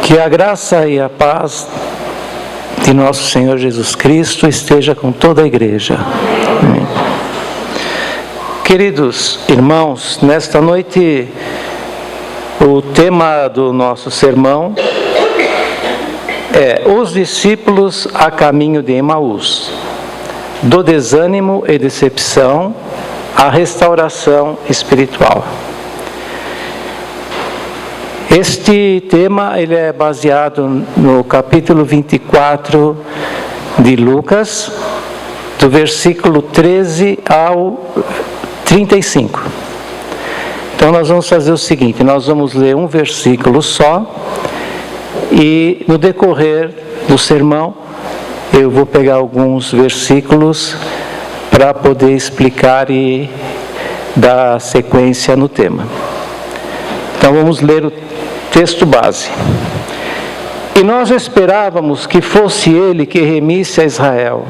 Que a graça e a paz de nosso Senhor Jesus Cristo esteja com toda a igreja. Amém. Queridos irmãos, nesta noite o tema do nosso sermão é os discípulos a caminho de Emaús, do desânimo e decepção à restauração espiritual. Este tema ele é baseado no capítulo 24 de Lucas, do versículo 13 ao 35. Então nós vamos fazer o seguinte, nós vamos ler um versículo só e no decorrer do sermão eu vou pegar alguns versículos para poder explicar e dar sequência no tema. Então vamos ler o texto base. E nós esperávamos que fosse ele que remisse a Israel.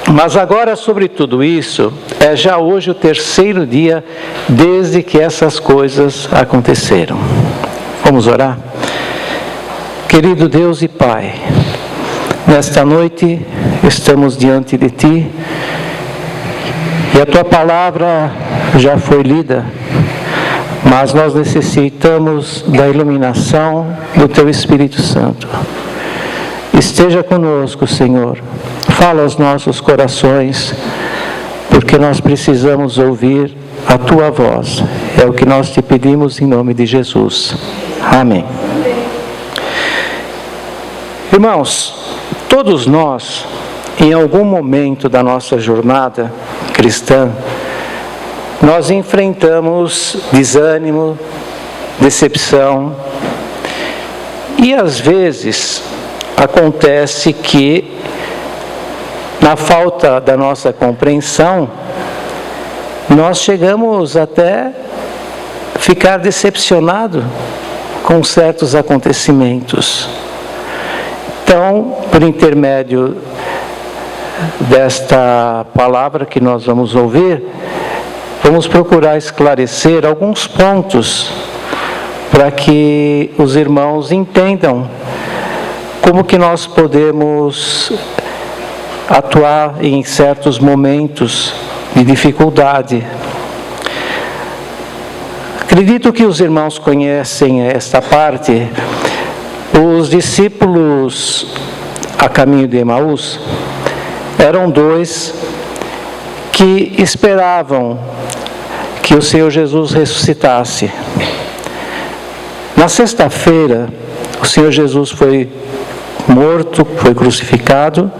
Mas agora, sobre tudo isso, é já hoje o terceiro dia desde que essas coisas aconteceram. Vamos orar? Querido Deus e Pai, nesta noite estamos diante de Ti e a Tua palavra já foi lida, mas nós necessitamos da iluminação do Teu Espírito Santo. Esteja conosco, Senhor. Fala aos nossos corações, porque nós precisamos ouvir a Tua voz. É o que nós te pedimos em nome de Jesus. Amém. Irmãos, todos nós, em algum momento da nossa jornada cristã, nós enfrentamos desânimo, decepção, e às vezes acontece que, na falta da nossa compreensão, nós chegamos até ficar decepcionados com certos acontecimentos. Então, por intermédio desta palavra que nós vamos ouvir, vamos procurar esclarecer alguns pontos para que os irmãos entendam como que nós podemos atuar em certos momentos de dificuldade. Acredito que os irmãos conhecem esta parte. Os discípulos a caminho de Emaús eram dois que esperavam que o Senhor Jesus ressuscitasse. Na sexta-feira, o Senhor Jesus foi morto, foi crucificado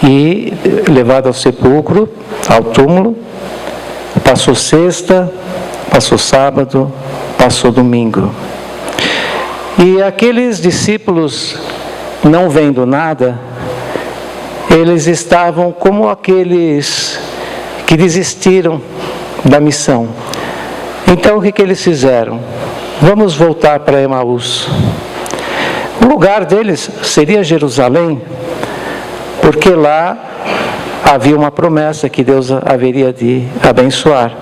e levado ao sepulcro, ao túmulo. Passou sexta, passou sábado, passou domingo. E aqueles discípulos, não vendo nada, eles estavam como aqueles que desistiram da missão. Então o que eles fizeram? Vamos voltar para Emaús. O lugar deles seria Jerusalém, porque lá havia uma promessa que Deus haveria de abençoar.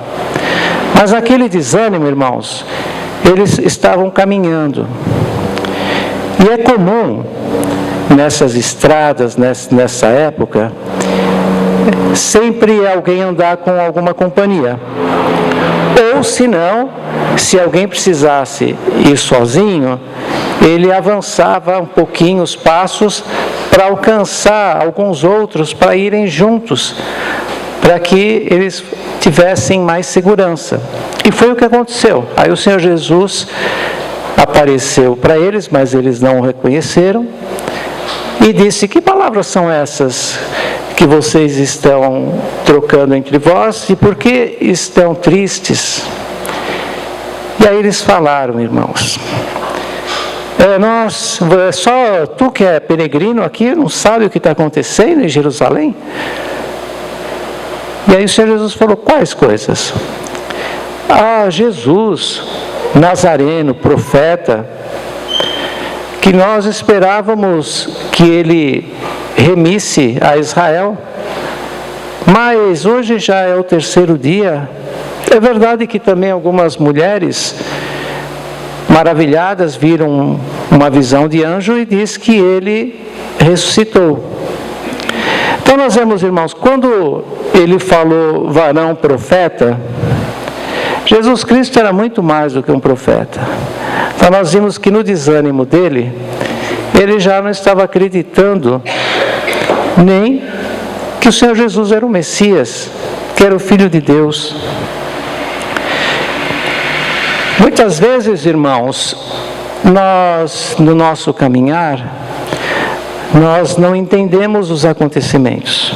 Mas aquele desânimo, irmãos, eles estavam caminhando. E é comum nessas estradas, nessa época, sempre alguém andar com alguma companhia. Ou se não, se alguém precisasse ir sozinho, ele avançava um pouquinho os passos para alcançar alguns outros, para irem juntos, para que eles tivessem mais segurança. E foi o que aconteceu. Aí o Senhor Jesus apareceu para eles, mas eles não o reconheceram, e disse: que palavras são essas que vocês estão trocando entre vós, e por que estão tristes? E aí eles falaram, irmãos, só tu que é peregrino aqui, não sabe o que está acontecendo em Jerusalém? E aí o Senhor Jesus falou: quais coisas? Jesus Nazareno, profeta, que nós esperávamos que ele remisse a Israel, mas hoje já é o terceiro dia. É verdade que também algumas mulheres maravilhadas, viram uma visão de anjo e diz que ele ressuscitou. Então nós vemos, irmãos, quando ele falou varão profeta, Jesus Cristo era muito mais do que um profeta. Então nós vimos que no desânimo dele, ele já não estava acreditando nem que o Senhor Jesus era o Messias, que era o Filho de Deus. Muitas vezes, irmãos, nós, no nosso caminhar, nós não entendemos os acontecimentos.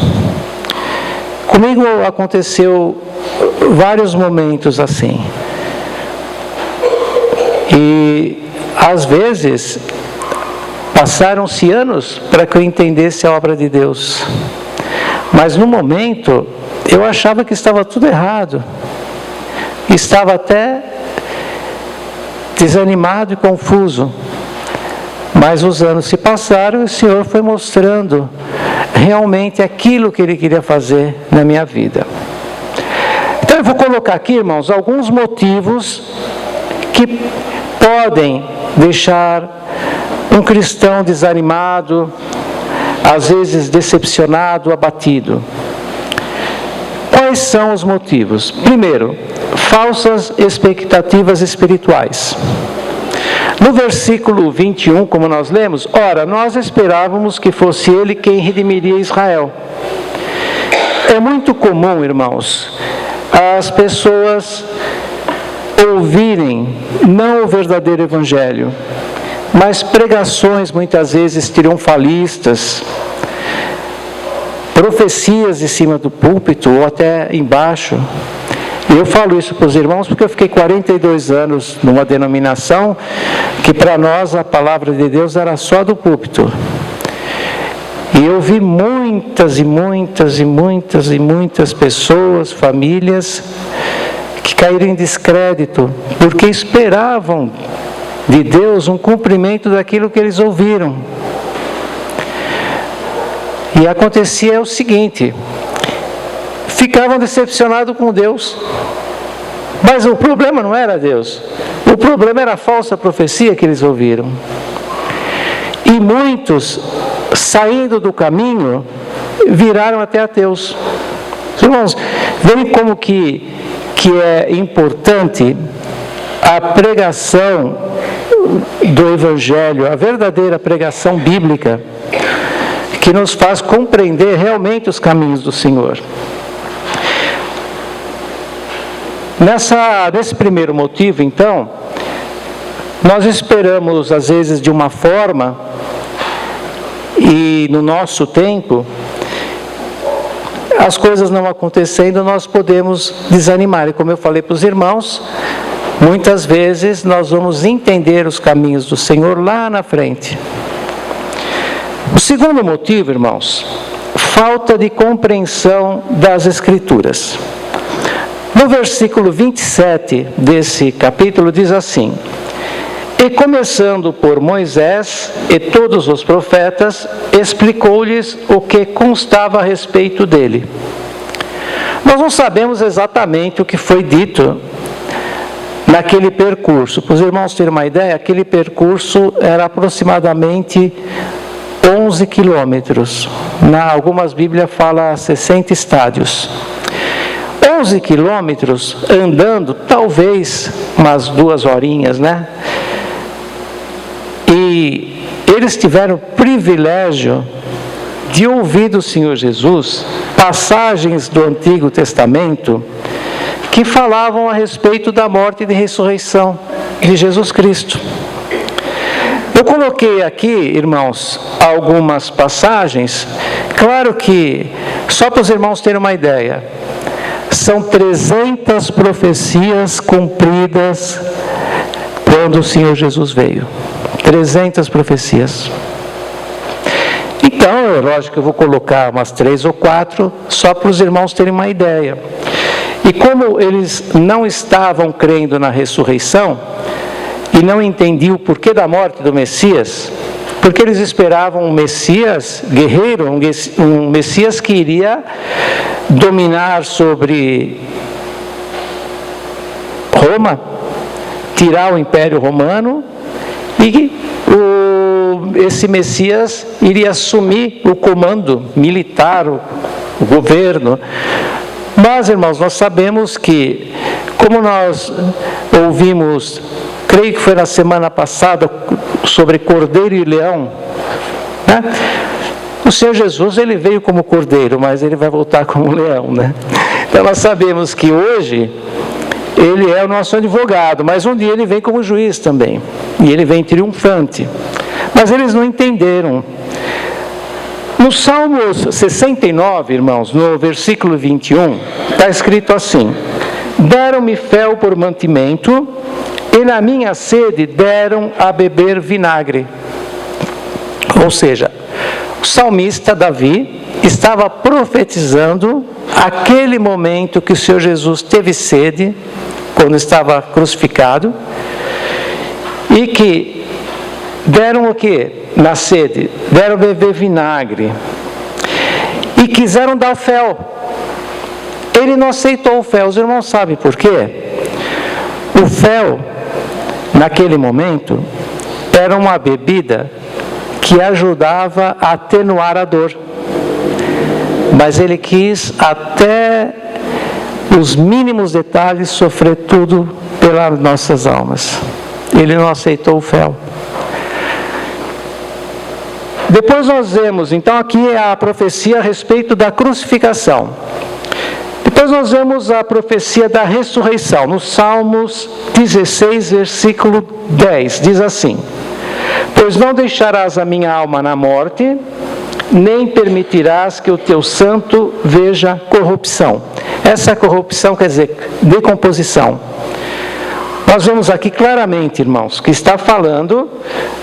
Comigo aconteceu vários momentos assim. E, às vezes, passaram-se anos para que eu entendesse a obra de Deus. Mas, no momento, eu achava que estava tudo errado. Estava até desanimado e confuso. Mas os anos se passaram e o Senhor foi mostrando realmente aquilo que Ele queria fazer na minha vida. Então eu vou colocar aqui, irmãos, alguns motivos que podem deixar um cristão desanimado, às vezes decepcionado, abatido. Quais são os motivos? Primeiro, falsas expectativas espirituais. No versículo 21, como nós lemos, ora, nós esperávamos que fosse Ele quem redimiria Israel. É muito comum, irmãos, as pessoas ouvirem não o verdadeiro Evangelho, mas pregações muitas vezes triunfalistas, profecias em cima do púlpito ou até embaixo. E eu falo isso para os irmãos porque eu fiquei 42 anos numa denominação que para nós a palavra de Deus era só do púlpito. E eu vi muitas e muitas e muitas e muitas pessoas, famílias, que caíram em descrédito, porque esperavam de Deus um cumprimento daquilo que eles ouviram. E acontecia o seguinte: ficavam decepcionados com Deus. Mas o problema não era Deus. O problema era a falsa profecia que eles ouviram. E muitos, saindo do caminho, viraram até ateus. Irmãos, veem como que é importante a pregação do Evangelho, a verdadeira pregação bíblica, que nos faz compreender realmente os caminhos do Senhor. Nesse primeiro motivo, então, nós esperamos, às vezes, de uma forma, e no nosso tempo, as coisas não acontecendo, nós podemos desanimar. E como eu falei para os irmãos, muitas vezes nós vamos entender os caminhos do Senhor lá na frente. O segundo motivo, irmãos, falta de compreensão das Escrituras. No versículo 27 desse capítulo diz assim: e começando por Moisés e todos os profetas, explicou-lhes o que constava a respeito dele. Nós não sabemos exatamente o que foi dito naquele percurso. Para os irmãos terem uma ideia, aquele percurso era aproximadamente 11 quilômetros. Algumas Bíblias falam 60 estádios. 11 quilômetros andando, talvez umas 2 horinhas, né? E eles tiveram o privilégio de ouvir do Senhor Jesus passagens do Antigo Testamento que falavam a respeito da morte e de ressurreição de Jesus Cristo. Eu coloquei aqui, irmãos, algumas passagens. Claro que, só para os irmãos terem uma ideia, são 300 profecias cumpridas quando o Senhor Jesus veio. 300 profecias. Então, é lógico que eu vou colocar umas 3 ou 4, só para os irmãos terem uma ideia. E como eles não estavam crendo na ressurreição, e não entendiam o porquê da morte do Messias, porque eles esperavam um Messias guerreiro, um Messias que iria dominar sobre Roma, tirar o Império Romano e esse Messias iria assumir o comando militar, o governo. Mas, irmãos, nós sabemos que, como nós ouvimos, creio que foi na semana passada, sobre Cordeiro e Leão, né? O Senhor Jesus, ele veio como cordeiro, mas ele vai voltar como leão, né? Então nós sabemos que hoje ele é o nosso advogado, mas um dia ele vem como juiz também, e ele vem triunfante. Mas eles não entenderam. No Salmo 69, irmãos, no versículo 21, está escrito assim: deram-me fel por mantimento, e na minha sede deram a beber vinagre. Ou seja, o salmista Davi estava profetizando aquele momento que o Senhor Jesus teve sede, quando estava crucificado, e que deram o quê? Na sede, deram beber vinagre, e quiseram dar o fel. Ele não aceitou o fel. Os irmãos sabem por quê? O fel, naquele momento, era uma bebida que ajudava a atenuar a dor. Mas ele quis, até os mínimos detalhes, sofrer tudo pelas nossas almas. Ele não aceitou o fel. Depois nós vemos, então aqui é a profecia a respeito da crucificação. Depois nós vemos a profecia da ressurreição. No Salmos 16, versículo 10, diz assim: pois não deixarás a minha alma na morte, nem permitirás que o teu santo veja corrupção. Essa corrupção quer dizer decomposição. Nós vemos aqui claramente, irmãos, que está falando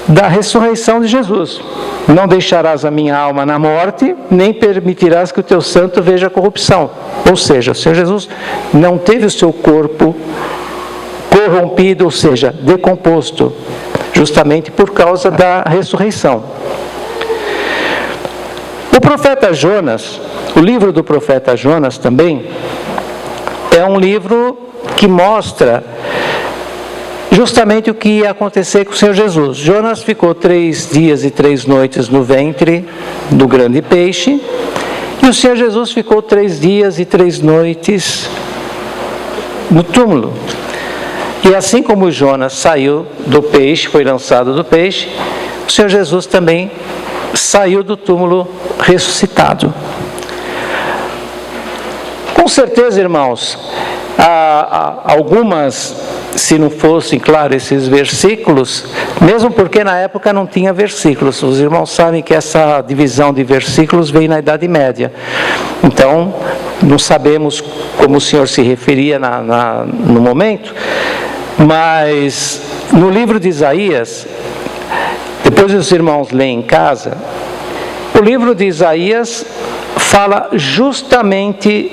da ressurreição de Jesus. Não deixarás a minha alma na morte, nem permitirás que o teu santo veja corrupção. Ou seja, o Senhor Jesus não teve o seu corpo corrompido, ou seja, decomposto, justamente por causa da ressurreição. O profeta Jonas, o livro do profeta Jonas também, é um livro que mostra justamente o que ia acontecer com o Senhor Jesus. Jonas ficou 3 dias e 3 noites no ventre do grande peixe, e o Senhor Jesus ficou 3 dias e 3 noites no túmulo. E assim como Jonas saiu do peixe, foi lançado do peixe, o Senhor Jesus também saiu do túmulo ressuscitado. Com certeza, irmãos, algumas, se não fossem, claro, esses versículos, mesmo porque na época não tinha versículos, os irmãos sabem que essa divisão de versículos veio na Idade Média, então não sabemos como o Senhor se referia no momento, mas no livro de Isaías, depois os irmãos leem em casa, o livro de Isaías fala justamente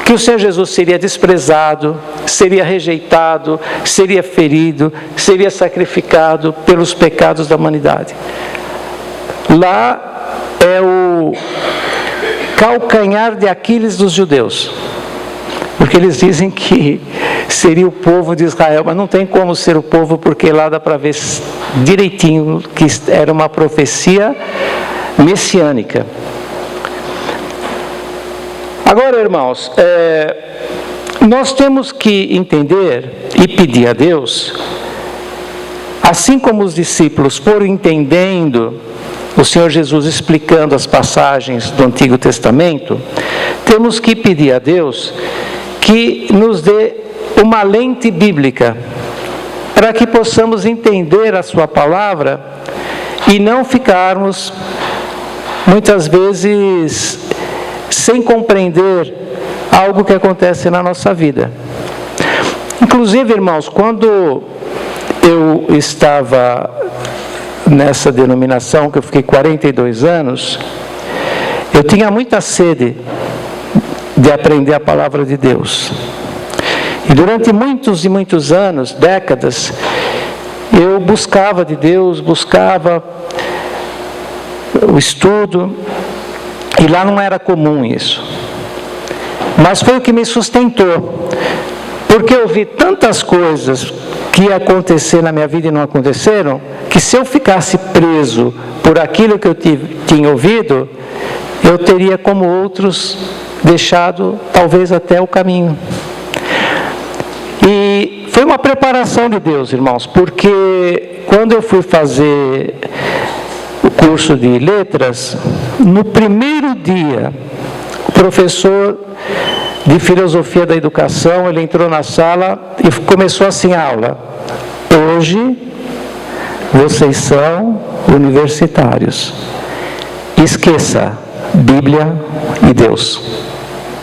que o Senhor Jesus seria desprezado, seria rejeitado, seria ferido, seria sacrificado pelos pecados da humanidade. Lá é o calcanhar de Aquiles dos judeus, porque eles dizem que seria o povo de Israel, mas não tem como ser o povo, porque lá dá para ver direitinho que era uma profecia messiânica. Agora, irmãos, nós temos que entender e pedir a Deus, assim como os discípulos foram entendendo o Senhor Jesus explicando as passagens do Antigo Testamento, temos que pedir a Deus que nos dê uma lente bíblica, para que possamos entender a sua palavra e não ficarmos, muitas vezes, sem compreender algo que acontece na nossa vida. Inclusive, irmãos, quando eu estava nessa denominação, que eu fiquei 42 anos, eu tinha muita sede de aprender a palavra de Deus. E durante muitos e muitos anos, décadas, eu buscava de Deus, buscava o estudo, e lá não era comum isso. Mas foi o que me sustentou, porque eu vi tantas coisas que ia acontecer na minha vida e não aconteceram, que se eu ficasse preso por aquilo que eu tinha ouvido, eu teria, como outros, deixado talvez até o caminho. E foi uma preparação de Deus, irmãos, porque quando eu fui fazer o curso de letras, no primeiro dia, o professor de filosofia da educação, ele entrou na sala e começou assim a aula: hoje vocês são universitários, esqueça Bíblia e Deus.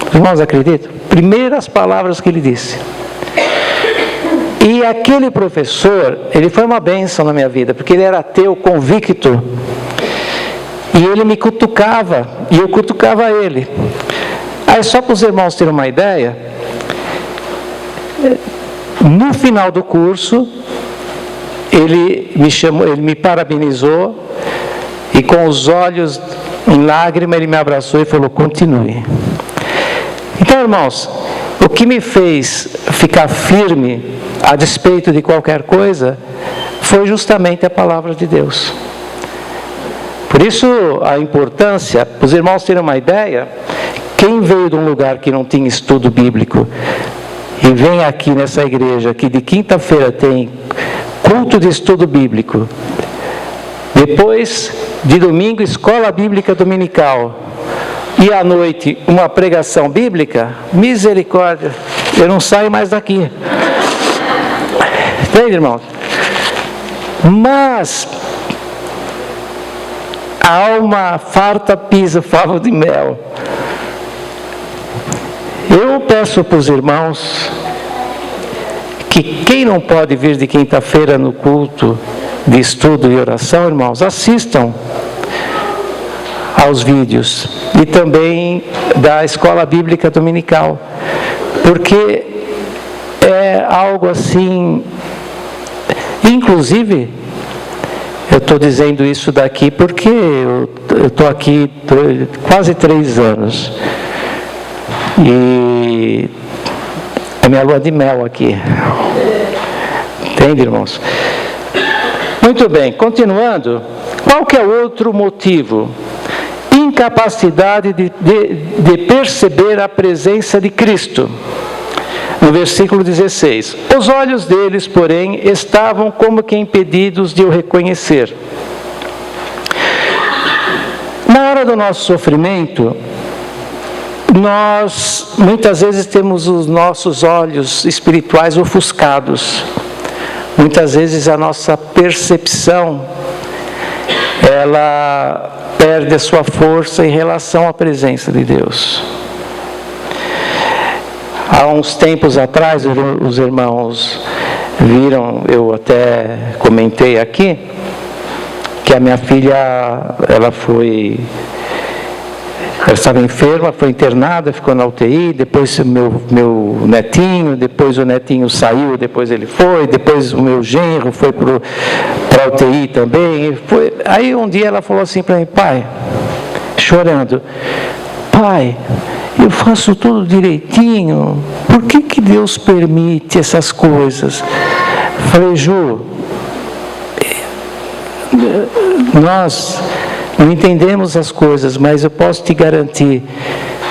Os irmãos acreditam? Primeiras palavras que ele disse. E aquele professor, ele foi uma bênção na minha vida, porque ele era ateu convicto, e ele me cutucava, e eu cutucava ele. Aí, só para os irmãos terem uma ideia, no final do curso, ele me chamou, ele me parabenizou, e com os olhos em lágrima, ele me abraçou e falou: continue. Então, irmãos, o que me fez ficar firme, a despeito de qualquer coisa, foi justamente a palavra de Deus. Por isso, a importância, para os irmãos terem uma ideia, quem veio de um lugar que não tinha estudo bíblico, e vem aqui nessa igreja, que de quinta-feira tem culto de estudo bíblico, depois de domingo, escola bíblica dominical, e à noite uma pregação bíblica, misericórdia, eu não saio mais daqui. Entende, irmão? Mas a alma farta pisa favo de mel. Eu peço para os irmãos que quem não pode vir de quinta-feira no culto de estudo e oração, irmãos, assistam aos vídeos e também da escola bíblica dominical, porque é algo assim. Inclusive, eu estou dizendo isso daqui porque eu estou aqui quase 3 anos e é minha lua de mel aqui. Entende, irmãos? Muito bem, continuando. Qual que é o outro motivo? Incapacidade de perceber a presença de Cristo. No versículo 16: os olhos deles, porém, estavam como que impedidos de o reconhecer. Na hora do nosso sofrimento, nós muitas vezes temos os nossos olhos espirituais ofuscados. Muitas vezes a nossa percepção, ela perde a sua força em relação à presença de Deus. Há uns tempos atrás, os irmãos viram, eu até comentei aqui, que a minha filha, ela estava enferma, foi internada, ficou na UTI, depois meu netinho, depois o netinho saiu, depois ele foi, depois o meu genro foi para a UTI também. Aí um dia ela falou assim para mim: pai, chorando, pai, eu faço tudo direitinho, por que Deus permite essas coisas? Falei: Ju, nós não entendemos as coisas, mas eu posso te garantir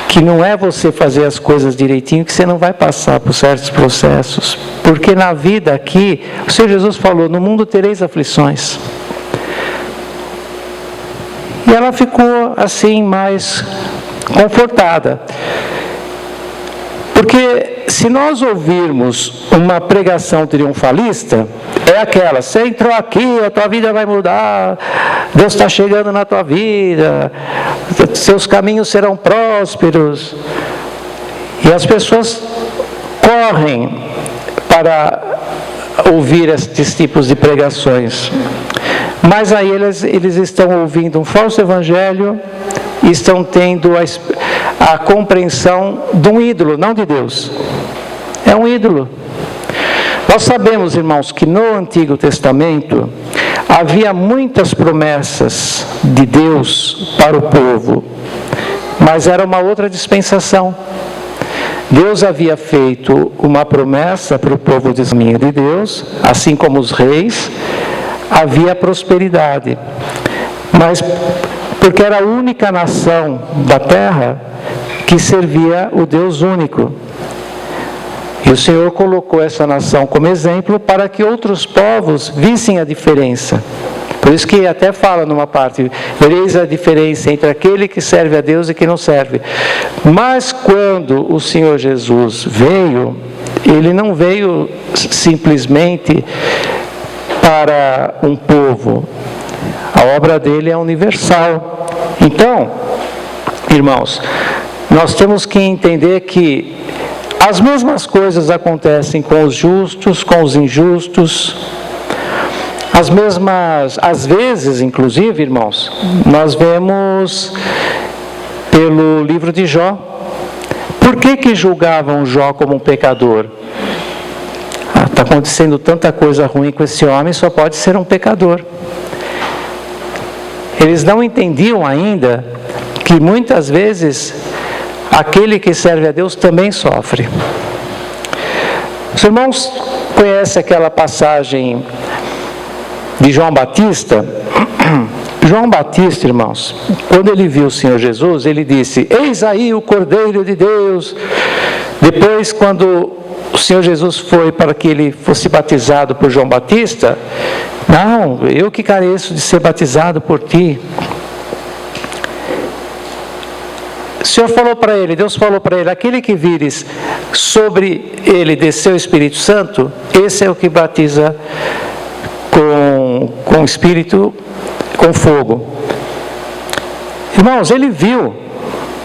que não é você fazer as coisas direitinho que você não vai passar por certos processos, porque na vida aqui, o Senhor Jesus falou: no mundo tereis aflições. E ela ficou assim mais confortada, porque se nós ouvirmos uma pregação triunfalista, é aquela: você entrou aqui, a tua vida vai mudar, Deus está chegando na tua vida, seus caminhos serão prósperos, e as pessoas correm para ouvir esses tipos de pregações, mas aí eles estão ouvindo um falso evangelho, estão tendo a compreensão de um ídolo, não de Deus. É um ídolo. Nós sabemos, irmãos, que no Antigo Testamento havia muitas promessas de Deus para o povo, mas era uma outra dispensação. Deus havia feito uma promessa para o povo de Deus, assim como os reis, havia prosperidade. Mas porque era a única nação da terra que servia o Deus único. E o Senhor colocou essa nação como exemplo para que outros povos vissem a diferença. Por isso que até fala numa parte, vereis a diferença entre aquele que serve a Deus e que não serve. Mas quando o Senhor Jesus veio, Ele não veio simplesmente para um povo. A obra dele é universal. Então, irmãos, nós temos que entender que as mesmas coisas acontecem com os justos, com os injustos. As mesmas, às vezes, inclusive, irmãos, nós vemos pelo livro de Jó. Por que julgavam Jó como um pecador? Está acontecendo tanta coisa ruim com esse homem, só pode ser um pecador. Eles não entendiam ainda que muitas vezes aquele que serve a Deus também sofre. Os irmãos conhecem aquela passagem de João Batista? João Batista, irmãos, quando ele viu o Senhor Jesus, ele disse: eis aí o Cordeiro de Deus. Depois, quando o Senhor Jesus foi para que ele fosse batizado por João Batista: não, eu que careço de ser batizado por ti. O Senhor falou para ele, Deus falou para ele: aquele que vires sobre ele descer o Espírito Santo, esse é o que batiza com Espírito, com fogo. Irmãos, ele viu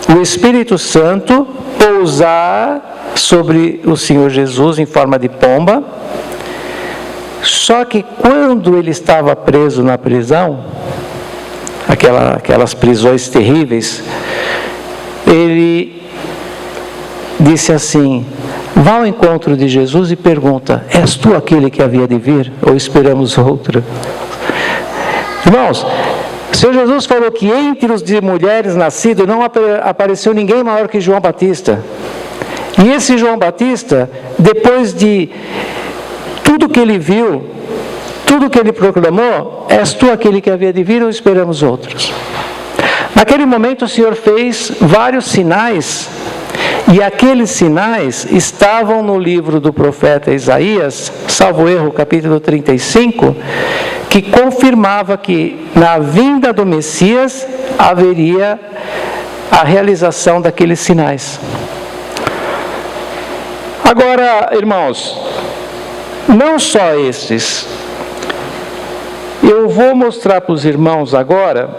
o Espírito Santo pousar sobre o Senhor Jesus em forma de pomba. Só que quando ele estava preso na prisão, aquelas prisões terríveis, ele disse assim: vá ao encontro de Jesus e pergunta: és tu aquele que havia de vir, ou esperamos outro? Irmãos, o Senhor Jesus falou que entre os de mulheres nascidos não apareceu ninguém maior que João Batista. E esse João Batista, depois de tudo que ele viu, tudo que ele proclamou: és tu aquele que havia de vir, ou esperamos outros? Naquele momento o Senhor fez vários sinais, e aqueles sinais estavam no livro do profeta Isaías, salvo erro, capítulo 35, que confirmava que na vinda do Messias haveria a realização daqueles sinais. Agora, irmãos, não só esses. Eu vou mostrar para os irmãos agora,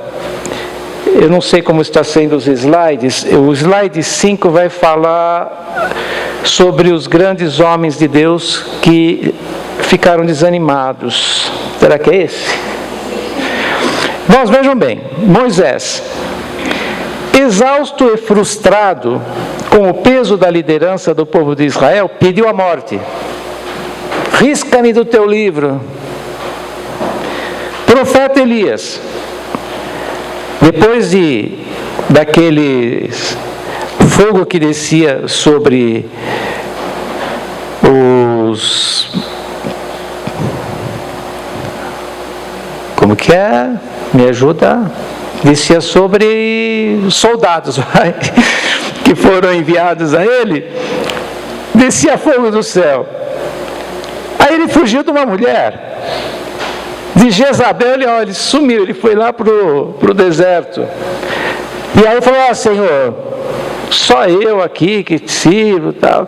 eu não sei como está sendo os slides, o slide 5 vai falar sobre os grandes homens de Deus que ficaram desanimados. Será que é esse? Irmãos, vejam bem, Moisés, exausto e frustrado com o peso da liderança do povo de Israel, pediu a morte. Risca-me do teu livro. Profeta Elias, depois daquele fogo que descia sobre os... Como que é? Me ajuda? Descia sobre os soldados, vai, que foram enviados a ele. Descia fogo do céu. Aí ele fugiu de uma mulher. De Jezabel, ele sumiu, ele foi lá para o deserto. E aí falou: Senhor, só eu aqui que te sirvo, tal.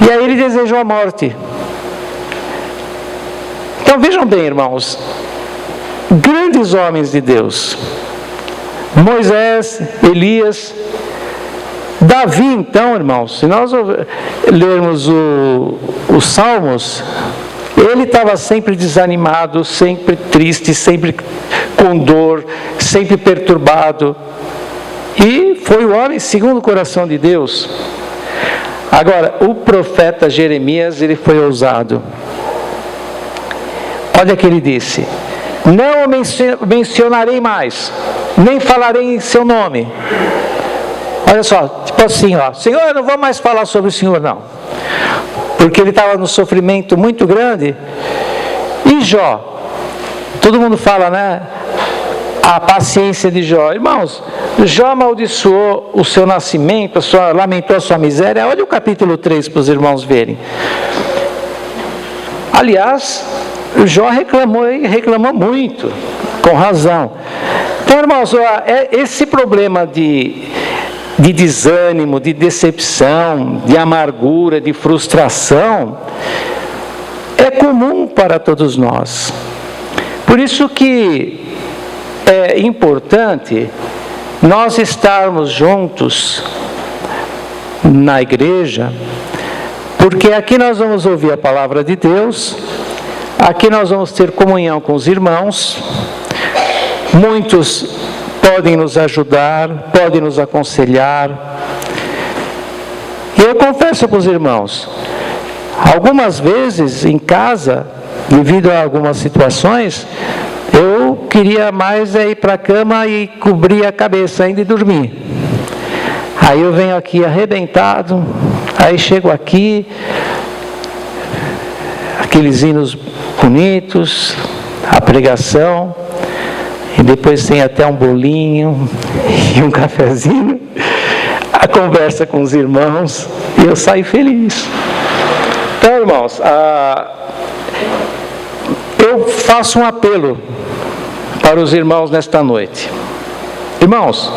E aí ele desejou a morte. Então vejam bem, irmãos, grandes homens de Deus, Moisés, Elias, Davi. Então, irmãos, se nós lermos os Salmos, ele estava sempre desanimado, sempre triste, sempre com dor, sempre perturbado. E foi o homem segundo o coração de Deus. Agora, o profeta Jeremias, ele foi ousado. Olha o que ele disse: não o mencionarei mais, nem falarei em seu nome. Olha só, tipo assim, ó, Senhor, eu não vou mais falar sobre o Senhor, não. Porque ele estava num sofrimento muito grande. E Jó? Todo mundo fala, né? A paciência de Jó. Irmãos, Jó amaldiçoou o seu nascimento, lamentou a sua miséria. Olha o capítulo 3 para os irmãos verem. Aliás, Jó reclamou muito, com razão. Então, irmãos, esse problema de desânimo, de decepção, de amargura, de frustração, é comum para todos nós. Por isso que é importante nós estarmos juntos na igreja, porque aqui nós vamos ouvir a palavra de Deus, aqui nós vamos ter comunhão com os irmãos, muitos podem nos ajudar, podem nos aconselhar. E eu confesso para os irmãos, algumas vezes em casa, devido a algumas situações, eu queria mais ir para a cama e cobrir a cabeça ainda e dormir. Aí eu venho aqui arrebentado, aí chego aqui, aqueles hinos bonitos, a pregação, e depois tem até um bolinho e um cafezinho, a conversa com os irmãos, e eu saio feliz. Então, irmãos, eu faço um apelo para os irmãos nesta noite. Irmãos,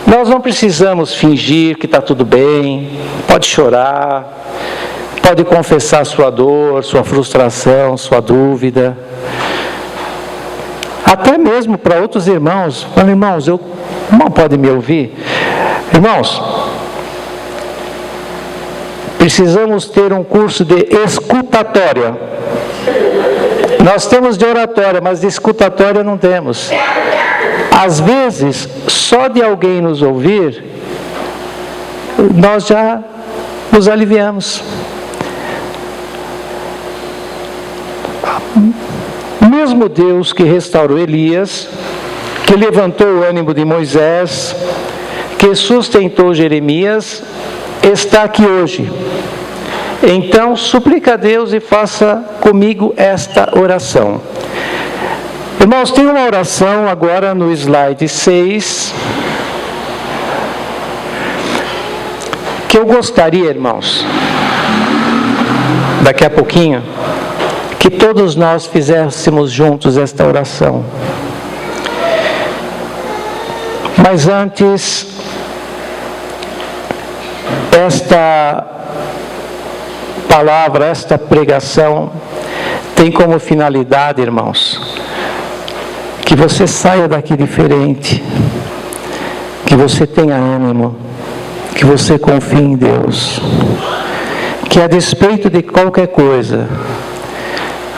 nós não precisamos fingir que está tudo bem, pode chorar, pode confessar sua dor, sua frustração, sua dúvida. Até mesmo para outros irmãos, fala, irmãos, não pode me ouvir? Irmãos, precisamos ter um curso de escutatória. Nós temos de oratória, mas de escutatória não temos. Às vezes, só de alguém nos ouvir, nós já nos aliviamos. O mesmo Deus que restaurou Elias, que levantou o ânimo de Moisés, que sustentou Jeremias, está aqui hoje. Então, suplica a Deus e faça comigo esta oração. Irmãos, tem uma oração agora no slide 6, que eu gostaria, irmãos, daqui a pouquinho, que todos nós fizéssemos juntos esta oração. Mas antes, esta palavra, esta pregação, tem como finalidade, irmãos, que você saia daqui diferente, que você tenha ânimo, que você confie em Deus, que a despeito de qualquer coisa,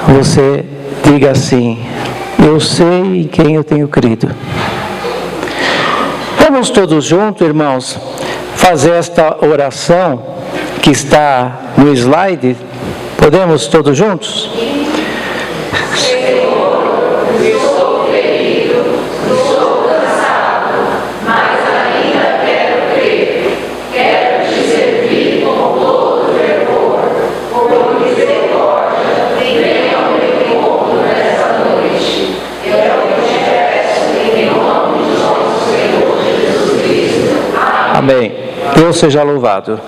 você diga assim: eu sei em quem eu tenho crido. Vamos todos juntos, irmãos, fazer esta oração que está no slide? Podemos todos juntos? Amém. Deus seja louvado.